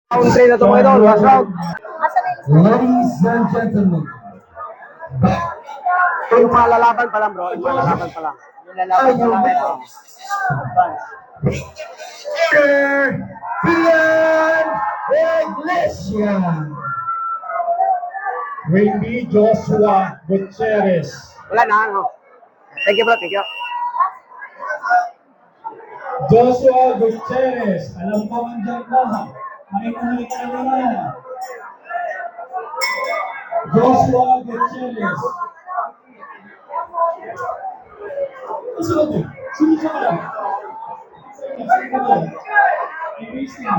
Round 3 na ito mga idol, last round. Ladies and gentlemen, Yung mga lalaban pa lang bro, yung mga lalaban pa lang. Yung lalaban pa lang ito. Pian Iglesia, Randy Joshua Gutierrez. Wala na, ano. Thank you bro, thank you. Joshua Gutierrez. Alam ko ang dyan ka. Makikinig ka naman. Joshua Gutierrez. Sunod eh. Sunod ka lang. Sunod ka lang. I-base na.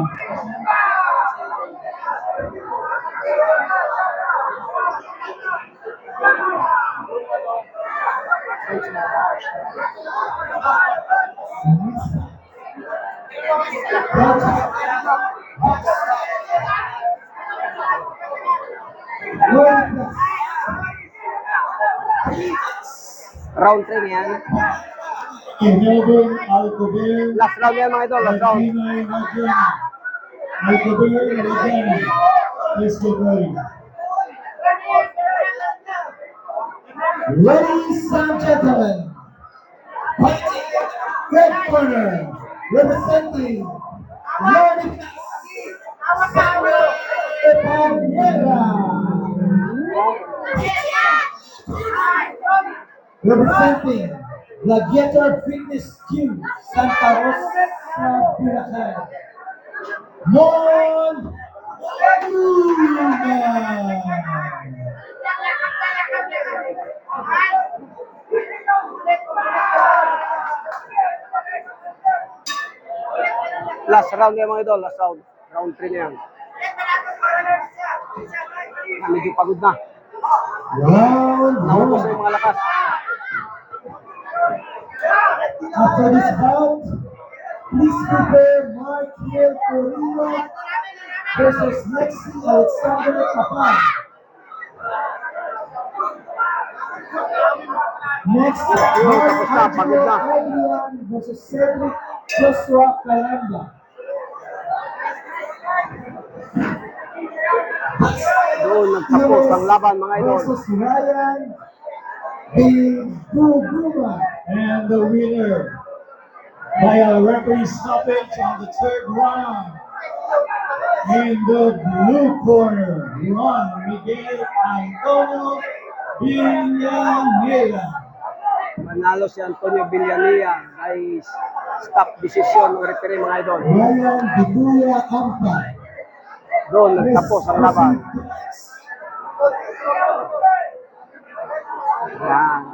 Round 3 na yan. Melbourne Alcover. Last round yan mga idol, last round. Pinay Magana. Alcover Magana. Let's get ready. ladies and gentlemen, fighting red corner, representing Lord Samuel Epanera, representing Gladiator Fitness Gym, Santa Rosa, Bulacan, Mon Luna. Last round yan mga idol, last round. Round 3 na yan. Medyo pagod na. Round Naubos na one. yung mga lakas. After this bout, please prepare Mark Hill Torino versus Lexi Alexander Kapal. Next, Mark Angelo Adrian versus Cedric Joshua Calanda. Doon nagtapos ang laban mga idol. Versus Ryan Biguguma. And the winner by a referee stoppage on the third round. In the blue corner, Juan Miguel Antonio Villanera. Manalo si Antonio Villanilla ay stop decision ng referee mga idol. Ryan Biguya Ampa. Doon nagtapos ang laban. Yan.